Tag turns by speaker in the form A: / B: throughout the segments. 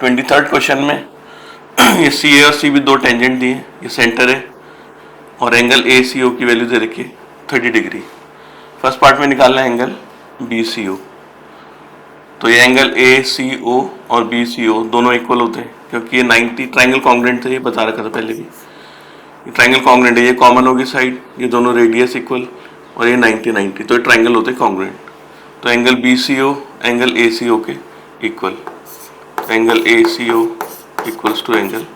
A: 23rd question में ये सी ए और सी बी दो टेंजेंट दिए, ये सेंटर है और एंगल ए सी ओ की वैल्यू दे रखी है 30 डिग्री। फर्स्ट पार्ट में निकालना है एंगल बी सी ओ। तो ये एंगल ए सी ओ और बी सी ओ दोनों इक्वल होते हैं क्योंकि ये 90 ट्राइंगल कॉन्ग्रुएंट थे, ये बता रखा था पहले भी। ये ट्राइंगल कॉन्ग्रुएंट है, ये कॉमन होगी साइड, ये दोनों रेडियस इक्वल और ये 90 90, तो ये ट्राइंगल होते हैं कॉन्ग्रुएंट। तो angle B C O angle A C O के equal, angle A C O equals to angle,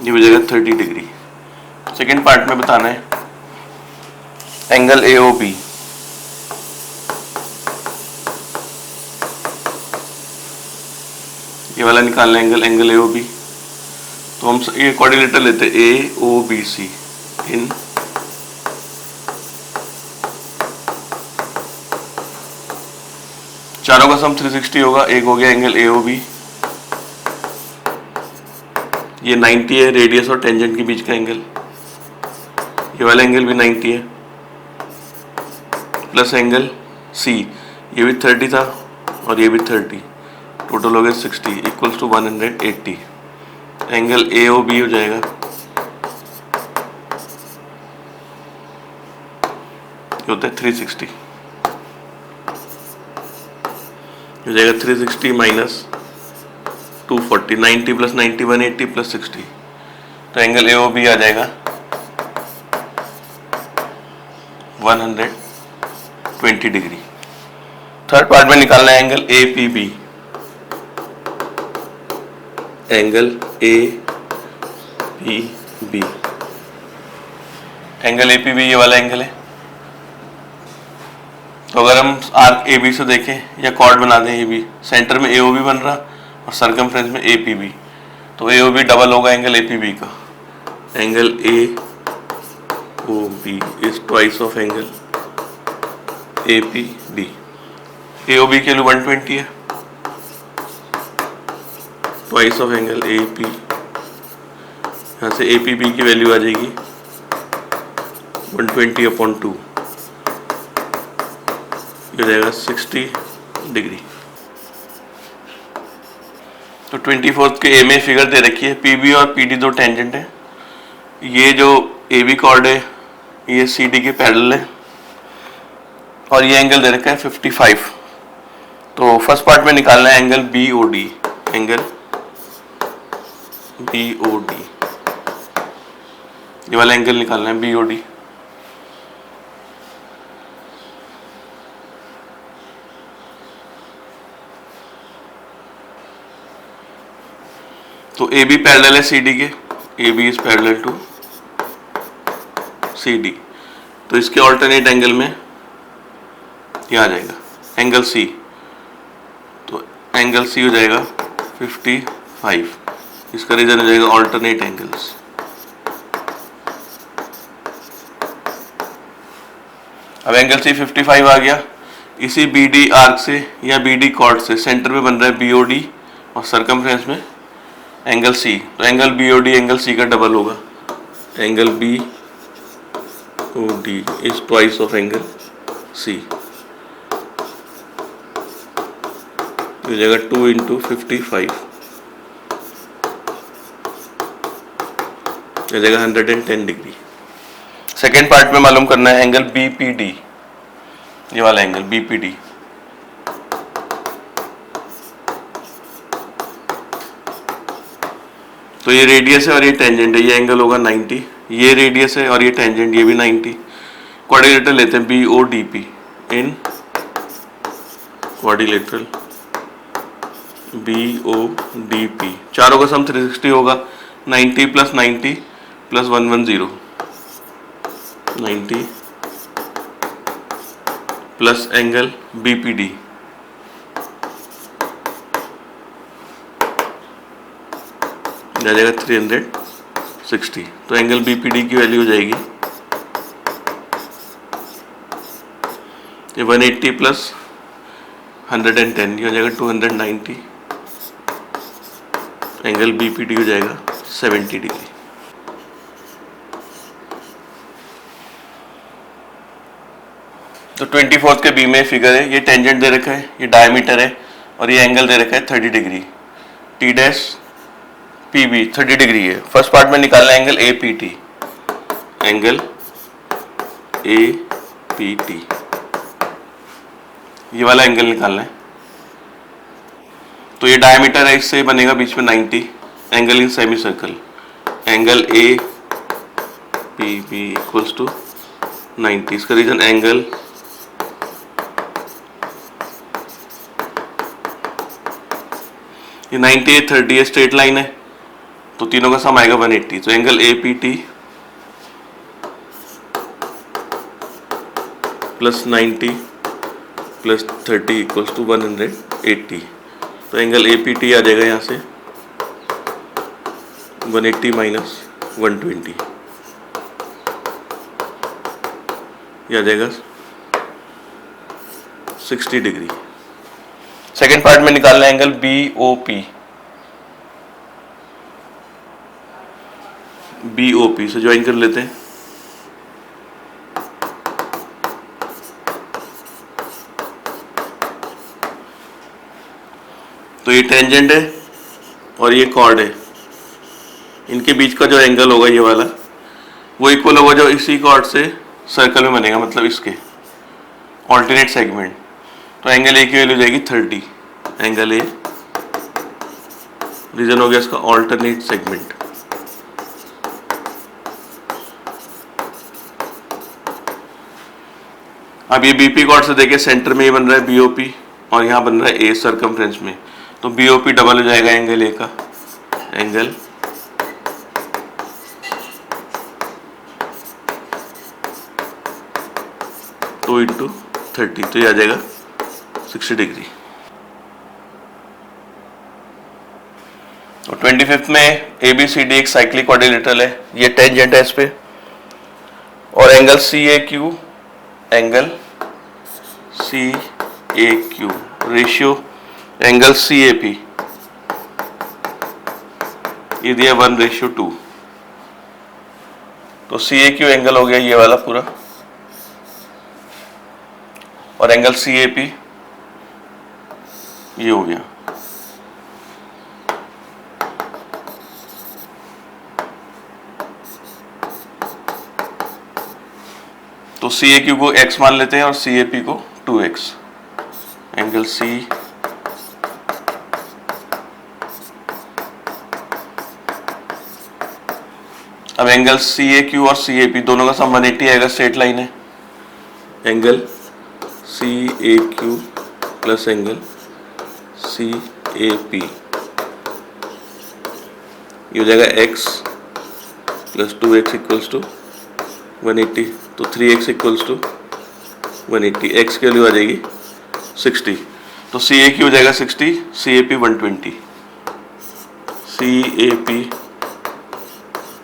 A: ये हो जाएगा 30 डिग्री। सेकेंड पार्ट में बताना है एंगल ए ओ बी। ये वाला निकालना है angle, angle A O B. तो हम ये कोऑर्डिनेटर लेते हैं ए ओ बी सी इन चारों का सम 360 होगा। एक हो गया एंगल ए ओ बी, ये 90 है, रेडियस और टेंजेंट के बीच का एंगल। ये वाला एंगल भी 90 है, प्लस एंगल सी, ये भी 30 था और ये भी 30, टोटल हो गया 60 equals to 180। Angle A O B हो जाएगा ये होता है 360, हो जाएगा 360 माइनस 240, 90 प्लस 90 180 प्लस 60, तो एंगल ए ओ बी आ जाएगा 120 डिग्री। थर्ड पार्ट में निकालना है angle A P B, angle A P B, angle A P B ये वाला एंगल है। तो अगर हम आर्क ए बी से देखें या कॉर्ड बना दें, ए बी सेंटर में ए ओ बी बन रहा और सर्कमफ्रेंस में ए पी बी, तो ए ओ बी डबल होगा एंगल ए पी बी का। Angle A O B is twice of angle A P B. A O B की वैल्यू 120 है, twice of angle A P, यहाँ से A P B की value आ जाएगी 120/2, ये हो जाएगा 60 डिग्री। तो 24th के ए में फिगर दे रखी है, पी बी और पी डी दो टेंजेंट है। ये जो ए बी कॉर्ड है ये सी डी के पैरेलल है और ये एंगल दे रखा है 55। तो फर्स्ट पार्ट में निकालना है angle B O D, angle B O D, ये वाला एंगल निकालना है बी ओ डी। तो ए बी पैरेलल है सी डी के, A B is parallel to C D, तो इसके ऑल्टरनेट एंगल में ये आ जाएगा एंगल सी, तो एंगल सी हो जाएगा 55, इसका रीजन हो जाएगा ऑल्टरनेट एंगल्स। अब एंगल सी 55 आ गया, इसी बी डी आर्क से या बी डी कॉर्ड से सेंटर में बन रहा है बी ओ डी और सर्कमफ्रेंस में एंगल सी, तो angle B O D angle C का डबल होगा। Angle B O D is twice of angle C, हो जाएगा 2 × 55, हो जाएगा 110 डिग्री। सेकेंड पार्ट में मालूम करना है एंगल बी पी डी, ये वाला एंगल बी पी डी। तो ये रेडियस है और ये टेंजेंट है, ये एंगल होगा 90, ये रेडियस है और ये टेंजेंट, ये भी 90। कोऑर्डिनेटर लेते हैं B O D P in coordinator B O D P, चारों का सम 360 होगा। 90 plus 90 plus 110, 90 plus angle B P D, आ जाएगा 360। तो एंगल बी पी डी की वैल्यू हो जाएगी ये 180 प्लस 110, ये हो जाएगा 290। एंगल बी पी डी हो जाएगा 70 डिग्री। तो 24 के बी में फिगर है, ये टेंजेंट दे रखा है, ये डायमीटर है और ये एंगल दे रखा है 30 degree. T dash P B 30 degree है। फर्स्ट पार्ट में निकालना है angle A P T, angle A P T, ये वाला एंगल निकालना है। तो ये डायमीटर है, इससे बनेगा बीच में 90, angle in semicircle, angle A P B equals to 90। इसका रीजन एंगल ये 90 है, 30 है, स्ट्रेट लाइन है, तो तीनों का सम आएगा 180। तो angle A P T plus 90 plus 30 equals to 180। तो एंगल ए पी टी आ जाएगा यहाँ से 180 माइनस 120, ये आ जाएगा 60 डिग्री। सेकेंड पार्ट में निकालना है angle B O P, B O P से ज्वाइन कर लेते हैं। तो ये टेंजेंट है और ये कॉर्ड है, इनके बीच का जो एंगल होगा ये वाला वो इक्वल होगा जो इसी कॉर्ड से सर्कल में बनेगा, मतलब इसके ऑल्टरनेट सेगमेंट। तो एंगल ए की वैल्यू जाएगी 30, एंगल ए, रीजन हो गया इसका ऑल्टरनेट सेगमेंट। अब ये बीपी कॉर्ड से देखिए सेंटर में ये बन रहा है बीओपी और यहाँ बन रहा है ए सर्कमफ्रेंस में, तो बीओपी डबल हो जाएगा एंगल ए का, एंगल 2 इंटू 30, तो ये आ जाएगा 60 डिग्री। और 25 में ए बी सी डी एक साइक्लिक क्वाड्रिलेटरल है, ये टेंजेंट है इस पे, और angle C A Q, angle C A Q ratio angle C A P, ये दिया 1:2। तो सी ए क्यू एंगल हो गया ये वाला पूरा, और एंगल सी ए पी ये हो गया। तो सी ए क्यू को x मान लेते हैं और सी ए पी को 2x, एंगल सी अब एंगल सी ए क्यू और सी ए पी दोनों का सम 180 आएगा, स्ट्रेट लाइन है, angle C A Q plus angle C A P, ये हो जाएगा x plus 2x equals to 180, तो 3x इक्वल्स टू 180, x की वैल्यू आ जाएगी 60। तो सी ए क्यू हो जाएगा 60, सी A P 120, C A P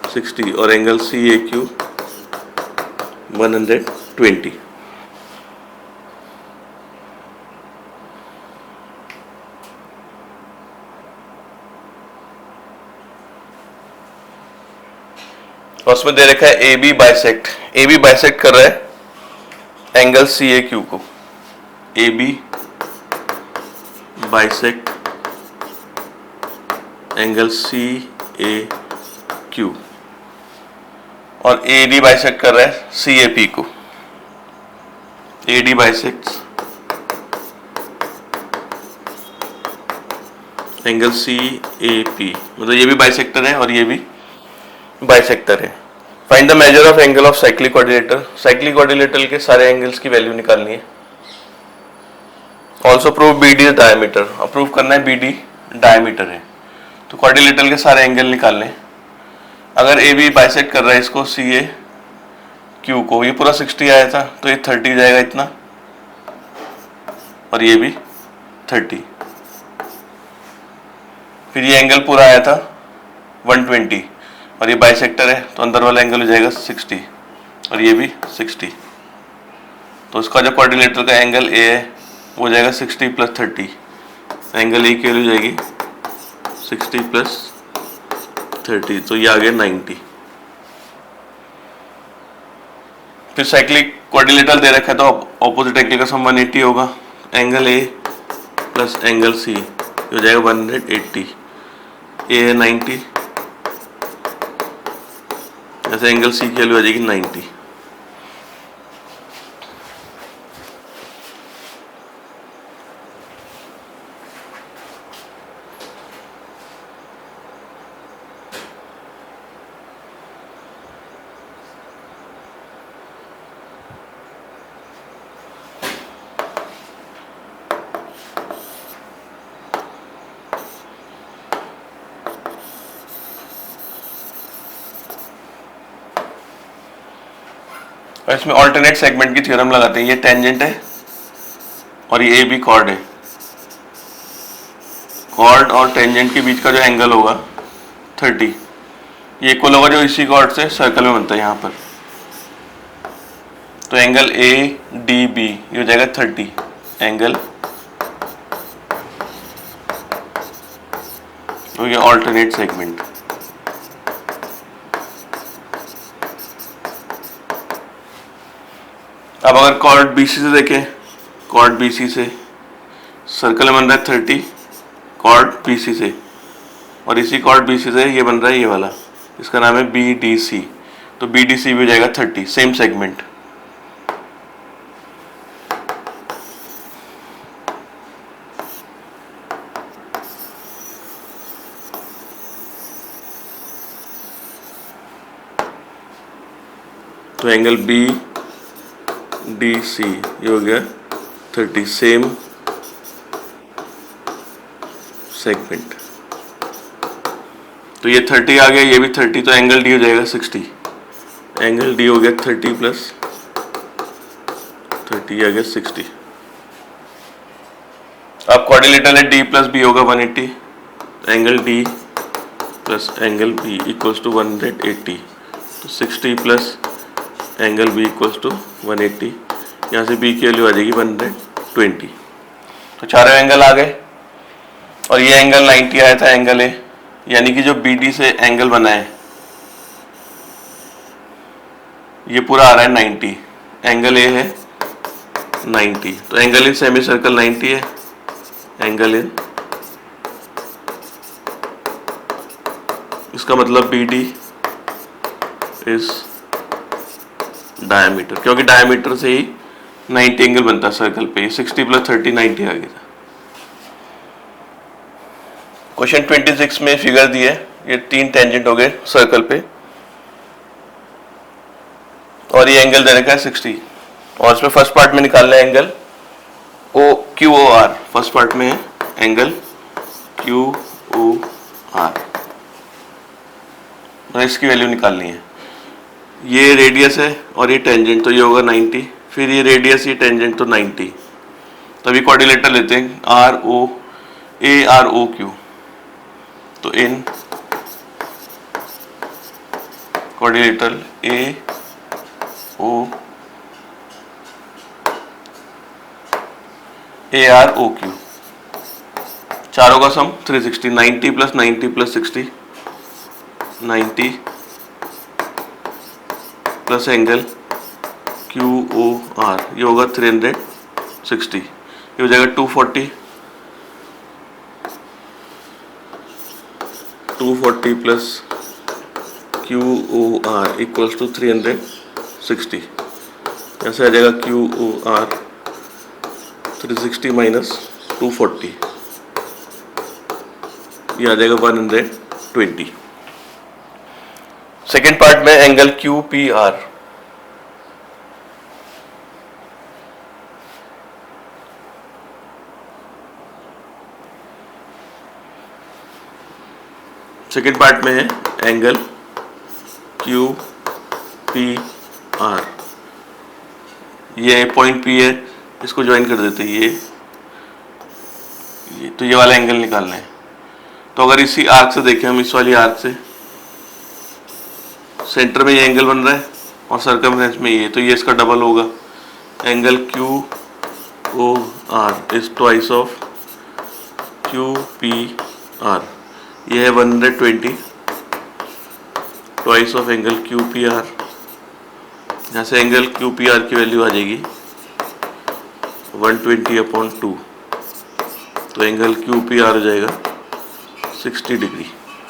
A: 60 और एंगल सी ए क्यू 120। और उसमें दे रखा है A B bisect, A B bisect कर रहा है एंगल सी ए क्यू को, A B bisect angle C A Q, और ए डी बाइसेक्ट कर रहा है सी ए पी को, A D bisect angle C A P, मतलब ये भी बाइसेक्टर है और ये भी बाइसेक्टर है। Find the measure of angle of cyclic quadrilateral, cyclic quadrilateral के सारे एंगल्स की वैल्यू निकालनी है। Also prove B D diameter, approve करना है बी डी डायमीटर है, तो क्वाड्रिलेटरल के सारे एंगल निकालने। अगर ए बी बाइसेक्ट कर रहा है इसको सी ए क्यू को, ये पूरा 60 आया था तो ये 30 जाएगा इतना, और ये भी 30, फिर ये एंगल पूरा आया था 120 और ये बाइसेक्टर है तो अंदर वाला एंगल हो जाएगा 60 और ये भी 60। तो इसका जो क्वाड्रिलेटरल का एंगल ए है वो हो जाएगा 60 प्लस 30, एंगल ए की वैल्यू जाएगी 60 प्लस 30, तो ये आ गया 90। फिर साइक्लिक क्वाड्रिलेटरल दे रखा है तो ऑपोजिट एंगल का सम 180 होगा, angle A plus angle C हो जाएगा 180, ए है 90, जैसे एंगल सी की वैल्यू आ जाएगी 90। और इसमें ऑल्टरनेट सेगमेंट की थ्योरम लगाते हैं। ये टेंजेंट है और ये ए बी कॉर्ड है। कॉर्ड और टेंजेंट के बीच का जो एंगल होगा 30, ये इक्वल होगा जो इसी कॉर्ड से सर्कल में बनता है यहाँ पर। तो एंगल ए डी बी ये हो जाएगा 30, एंगल तो ये ऑल्टरनेट सेगमेंट। अब अगर कॉर्ड बीसी से देखें, कॉर्ड बीसी से सर्कल में बन रहा है 30 कॉर्ड बीसी से, और इसी कॉर्ड बीसी से ये बन रहा है ये वाला, इसका नाम है बी डी सी। तो बी डी सी भी हो जाएगा 30, सेम सेगमेंट। तो एंगल बी डी सी ये हो गया 30, सेम सेगमेंट। तो ये 30 आ गया, ये भी 30, तो एंगल डी हो जाएगा 60। एंगल डी हो गया 30 प्लस 30 आ गया 60। अब क्वाड्रिलेटरल है, डी प्लस बी होगा 180, angle D plus angle B equals to 180। तो 60 plus angle B equals to 180, यहाँ से बी की वैल्यू आ जाएगी 120। तो चारों एंगल आ गए, और ये एंगल 90 आया था एंगल ए, यानी कि जो बी डी से एंगल बना है ये पूरा आ रहा है 90, एंगल ए है 90। तो एंगल इन सेमी सर्कल 90 है, एंगल इन, इसका मतलब बी डी इज डायमीटर, क्योंकि डायमीटर से ही 90 एंगल बनता है सर्कल पे। 60 प्लस 30 90 आ गया। क्वेश्चन 26 में फिगर दी है, ये 3 टेंजेंट हो गए सर्कल पे, और ये एंगल दे रखा है 60, और इसमें फर्स्ट पार्ट में निकालना है angle O Q O R. First part में है एंगल क्यू ओ आर, इसकी वैल्यू निकालनी है। ये रेडियस है और ये टेंजेंट, तो ये होगा 90, फिर ये रेडियस ये टेंजेंट तो 90। तभी क्वाड्रिलेटरल लेते हैं, R O A R O Q. तो in quadrilateral A O A R O Q, चारों का sum 360, 90 plus 90 plus 60, 90 plus angle Q O R, ये होगा 360, ये हो जाएगा 240, 240 plus Q O R equals to 360। ऐसे आ जाएगा क्यू ओ आर 360 माइनस 240, ये आ जाएगा 120। सेकेंड पार्ट में angle Q P are, second part में है एंगल क्यू पी आर। ये पॉइंट पी है, इसको ज्वाइन कर देते हैं, ये तो ये वाला एंगल निकालना है। तो अगर इसी आर्क से देखें हम, इस वाली आर्क से सेंटर में ये एंगल बन रहा है और सर्कमफ्रेंस में ये, तो ये इसका डबल होगा। Angle Q O R is twice of Q P R, ये है 120, twice of angle Q P R. यहाँ से एंगल क्यू पी आर की वैल्यू आ जाएगी 120/2, तो एंगल क्यू पी आर हो जाएगा 60 डिग्री।